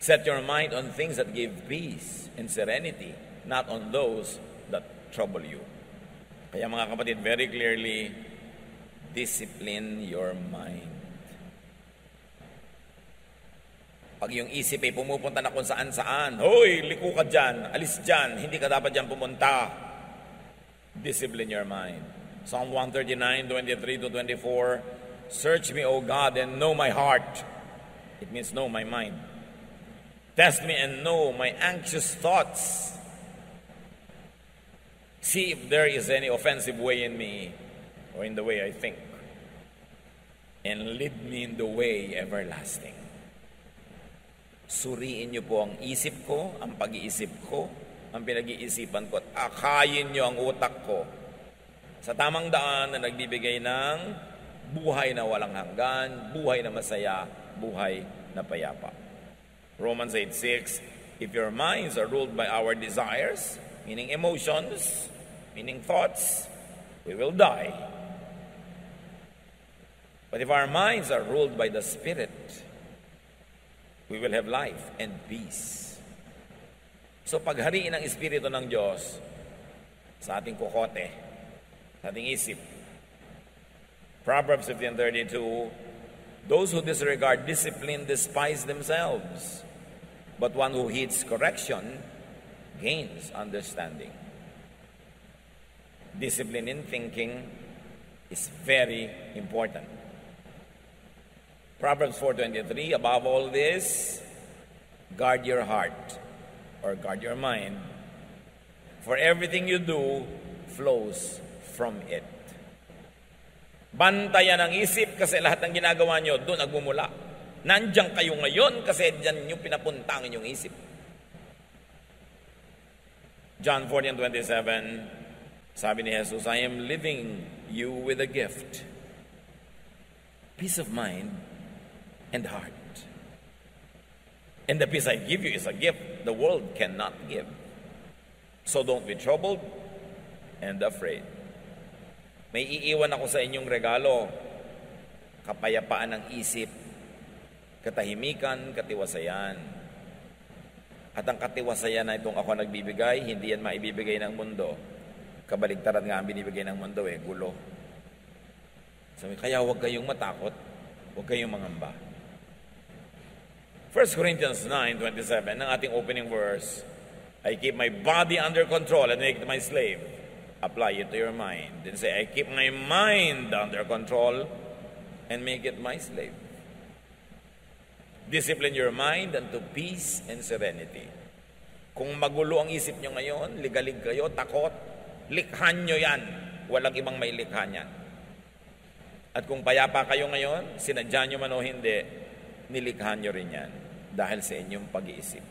Set your mind on things that give peace and serenity, not on those that trouble you. Kaya mga kapatid, very clearly, discipline your mind. Pag yung isip ay pumupunta na kung saan-saan, hoy, liko ka dyan, alis dyan, hindi ka dapat dyan pumunta. Discipline your mind. Psalm 139:23-24, search me, O God, and know my heart. It means know my mind. Test me and know my anxious thoughts. See if there is any offensive way in me or in the way I think. And lead me in the way everlasting. Suriin niyo po ang isip ko, ang pag-iisip ko, ang pinag-iisipan ko, at akayin niyo ang utak ko sa tamang daan na nagbibigay ng buhay na walang hanggan, buhay na masaya, buhay na payapa. Romans 8:6, if your minds are ruled by our desires, meaning emotions, meaning thoughts, we will die. But if our minds are ruled by the Spirit, we will have life and peace. So paghariin ang Espiritu ng Diyos sa ating kokote, sa ating isip, Proverbs 15:32, those who disregard discipline despise themselves, but one who heeds correction gains understanding. Discipline in thinking is very important. Proverbs 4:23, above all this, guard your heart or guard your mind, for everything you do flows from it. Bantayan ang isip kasi lahat ng ginagawa nyo doon nagmumula. Nandiyan kayo ngayon kasi diyan nyo pinapunta ang inyong isip. John 14:27, sabi ni Jesus, I am leaving you with a gift, peace of mind and heart. And the peace I give you is a gift the world cannot give. So don't be troubled and afraid. May iiwan ako sa inyong regalo, kapayapaan ng isip, katahimikan, katiwasayan. At ang katiwasayan na itong ako nagbibigay, hindi yan maibibigay ng mundo. Kabaligtaran nga ang binibigay ng mundo gulo. Sabi, kaya huwag kayong matakot, huwag kayong mangamba. 1 Corinthians 9:27, ang ating opening verse, I keep my body under control and make it my slave. Apply it to your mind. Then say, I keep my mind under control and make it my slave. Discipline your mind unto peace and serenity. Kung magulo ang isip nyo ngayon, ligalig kayo, takot, likhan nyo yan. Walang ibang may likha niyan. At kung payapa kayo ngayon, sinadya nyo man o hindi, nilikhan nyo rin yan dahil sa inyong pag-iisip.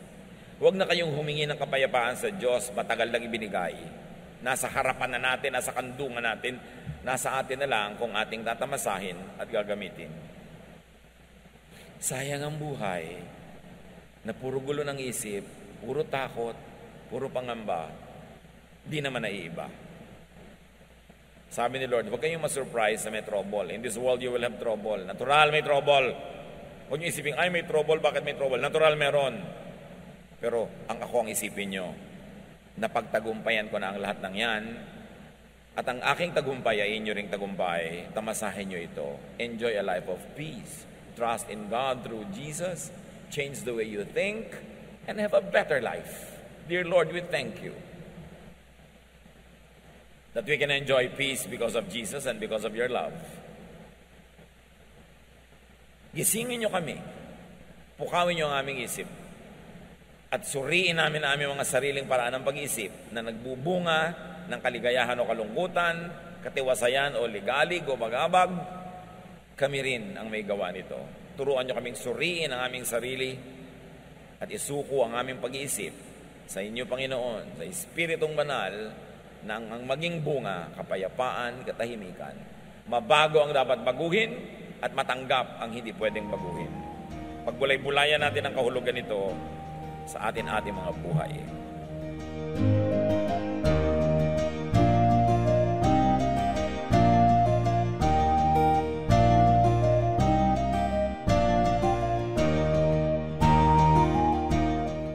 Huwag na kayong humingi ng kapayapaan sa Diyos, matagal lang ibinigay. Nasa harapan na natin, nasa kandungan natin, nasa atin na lang kung ating tatamasahin at gagamitin. Sayang ang buhay na puro gulo ng isip, puro takot, puro pangamba, di naman naiiba. Sabi ni Lord, huwag kayong masurprise na may trouble. In this world you will have trouble. Natural may trouble. Huwag niyo isipin, ay may trouble, bakit may trouble? Natural meron. Pero ang ako ang isipin nyo, napagtagumpayan ko na ang lahat ng yan, at ang aking tagumpay ay inyo ring tagumpay, tamasahin nyo ito. Enjoy a life of peace. Trust in God through Jesus. Change the way you think and have a better life. Dear Lord, we thank you that we can enjoy peace because of Jesus and because of your love. Gisingin nyo kami. Pukawin nyo ang aming isip. At suriin namin ang aming mga sariling paraan ng pag-isip na nagbubunga ng kaligayahan o kalungkutan, katiwasayan o ligalig o bagabag. Kami rin ang may gawa nito. Turuan nyo kaming suriin ang aming sarili at isuko ang aming pag-iisip sa inyo, Panginoon, sa Espiritong Banal, na ang maging bunga, kapayapaan, katahimikan. Mabago ang dapat baguhin at matanggap ang hindi pwedeng baguhin. Pagbulay-bulayan natin ang kahulugan nito sa ating mga buhay.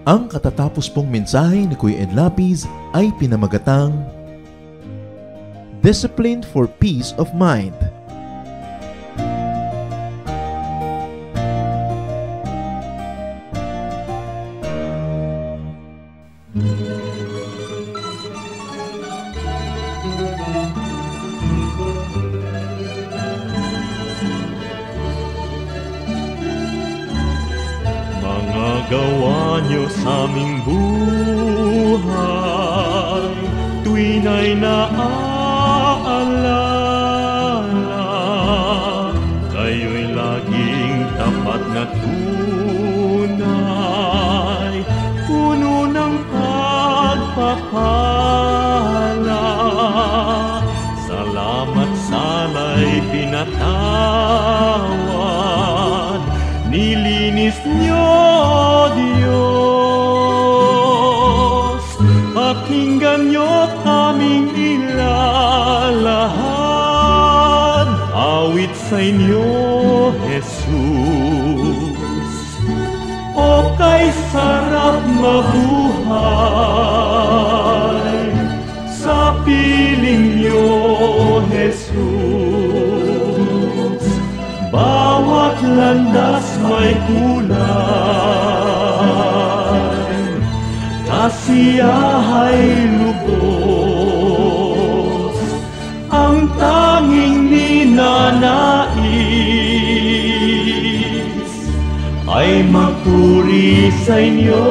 Ang katatapos pong mensahe ni Kuya Ed Lapiz ay pinamagatang Discipline for Peace of Mind. Gawa niyo sa aming buhay, tuwin ay naaalala. Kayo'y laging tapat na tunay, puno ng pagpapala. Salamat sala'y pinatawad, nilinis niyo, Diyos, pakinggan niyo aming ilalahad, awit sa inyo, Jesus. O kay sarap mabuhay sa piling niyo, Jesus. landas may kulay, kasiyahay lubos, ang tanging ninanais ay magpuri sa inyo,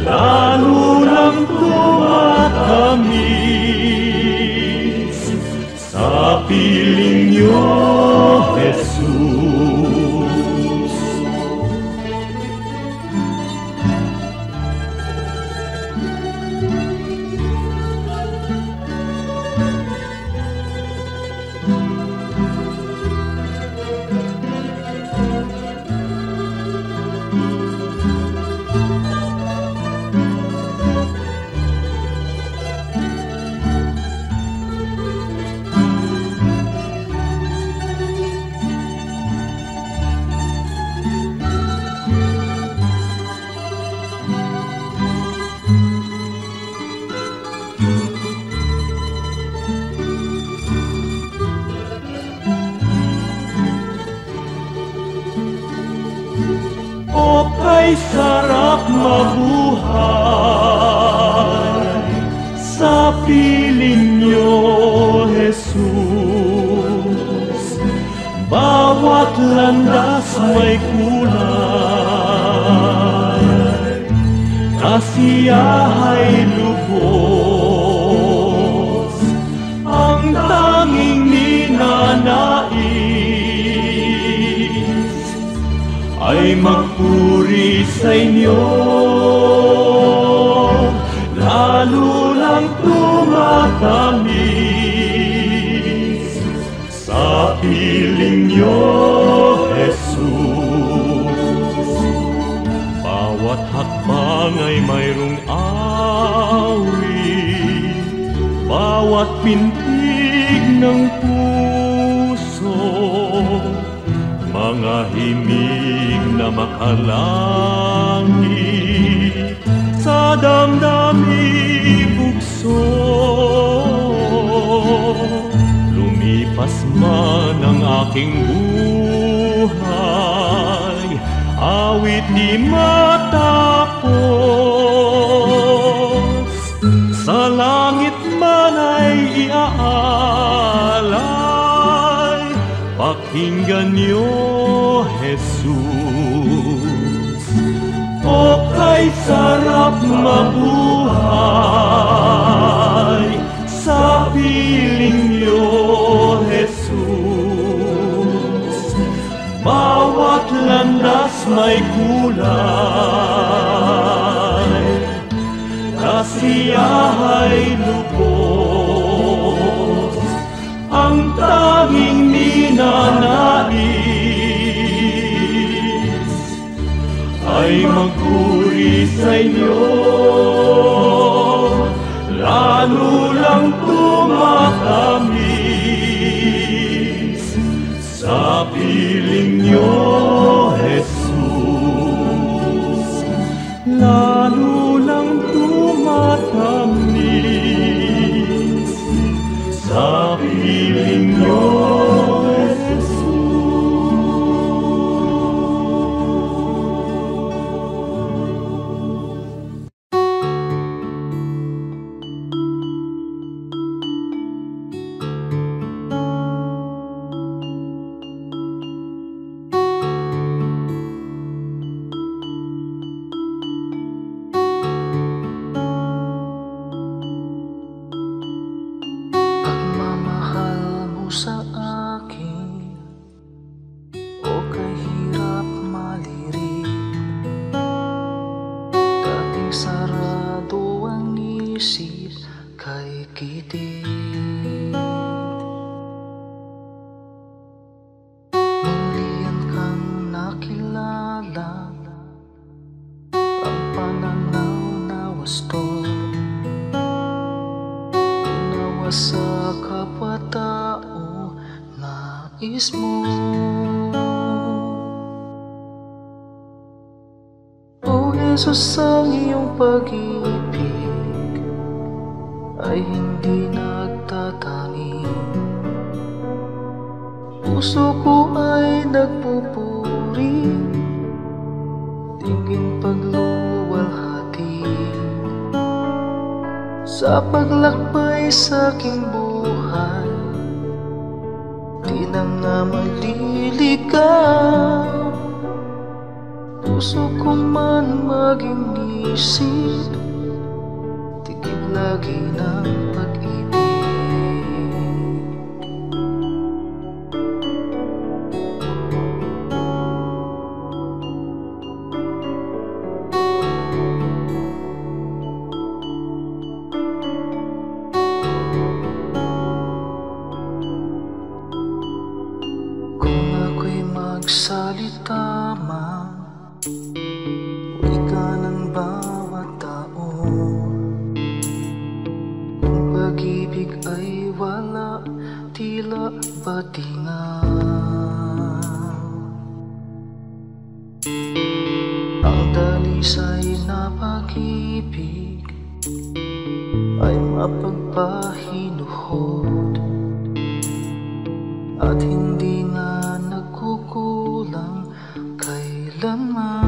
lalo lang tumatamis sa piling niyo, Jesus. O kay sarap mabuhay sa piling niyo, Jesus. Bawat landas may kulay, kasiyahay lubos, ang tanging ninanais ay magpuri sa inyo, lalo lang tumatamis sa piling niyo, Jesus. Bawat hakbang ay mayroong awit, bawat pintig ng puso, mga himig na makalangit sa damdami bugso. Lumipas man ang aking buhay, awit di matapos, sa langit man ay iaalay, pakinggan niyo, Jesus. O kay sarap mabuhay sa piling niyo, Jesus. Bawat landas may kulay, kasiyahay lubos, ang tanging ninanais ay magpuri sa inyo, lalo lang tumatamis sa piling niyo, Jesus. Lalo lang tumatamis sa piling niyo, sa akin, o kahirap malirik, dating sarado ang isip kay kitig. Mulian kang nakilala, ang pananaw na wasto, unawa sa kapwa-tao nais mo. O Jesus, ang iyong pag-ibig ay hindi nagtatanging, Puso ko ay nagpupuri, tingin pagluwalhati sa paglakbay sa aking buhay. Di na nga maliligaw, puso ko man maging isip, tigib lagi ng pag-ibig. Kung ako'y magsalita man, wika ng bawat tao, kung pag-ibig ay wala, tila batingaw. Ang dalisay na pag-ibig ay mapagpahinuhod, at hindi nga nagkukulang kailanman.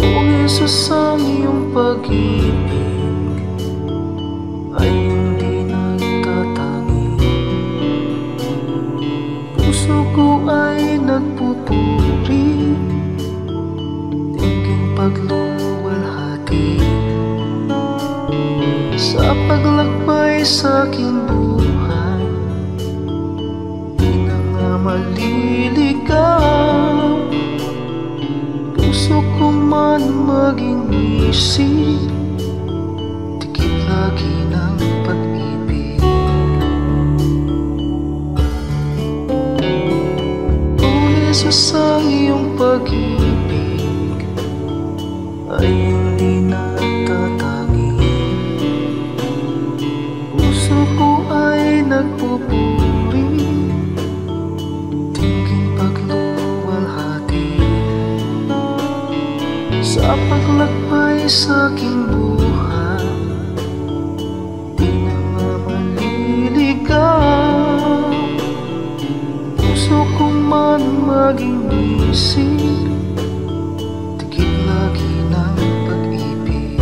O Jesus, ang iyong pag-ibig ay hindi nagtatangi. Puso ko ay nagpupuri, tingin pagluwalhati sa paglakbay sa aking buhay. Di na nga maliligaw, puso ko man maging isip, tikip lagi ng pag-ibig. O Jesus, ang iyong pag-ibig ay hindi nagtatangi. Puso ko ay nagpupuri, tingin pagluwalhati sa paglakbay sa aking buhay. Di na nga maliligaw, puso ko man maging isip, tikip lagi ng pag-ibig.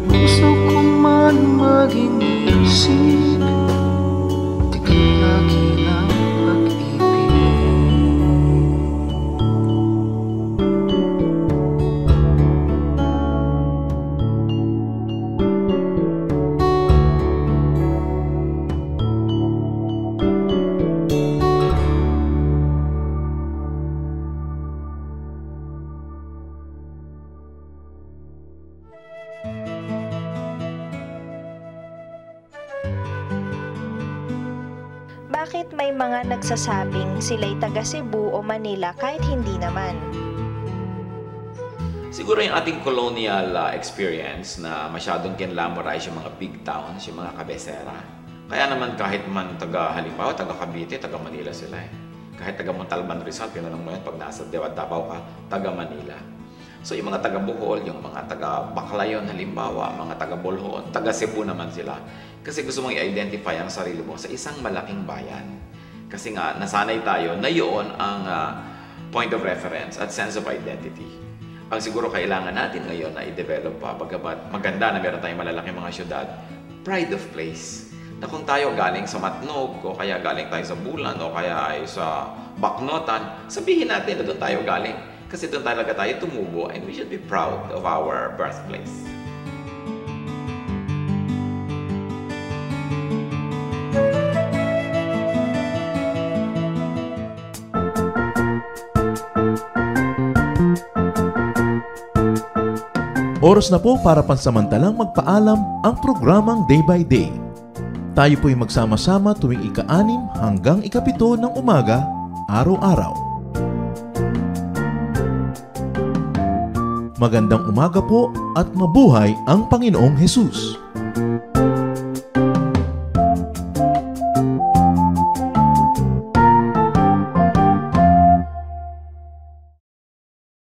Puso ko man maging isip, tikip lagi ng pag-ibig. Bakit may mga nagsasabing sila'y taga Cebu o Manila kahit hindi naman? Siguro yung ating colonial experience na masyadong kinlamorize yung mga big towns, yung mga kabesera. Kaya naman kahit man halimbawa taga Cavite, taga Manila sila eh. Kahit taga Montalban, Rizal, pinanong mo yan pag nasa Davao ka, taga Manila. So yung mga taga Bohol, yung mga taga Baclayon halimbawa, mga taga Bolhon, taga Cebu naman sila. Kasi gusto mong i-identify ang sarili mo sa isang malaking bayan. Kasi nga, nasanay tayo na yun ang point of reference at sense of identity. Ang siguro kailangan natin ngayon na i-develop pa, bagamat maganda na meron tayong malalaking mga syudad, pride of place. Na kung tayo galing sa Matnog, o kaya galing tayo sa Bulan, o kaya ay sa Baknotan, sabihin natin na doon tayo galing. Kasi doon talaga tayo tumubo and we should be proud of our birthplace. Oras na po para pansamantalang magpaalam ang programang Day by Day. Tayo po'y magsama-sama tuwing ika-6 hanggang ika-7 ng umaga, araw-araw. Magandang umaga po at mabuhay ang Panginoong Hesus!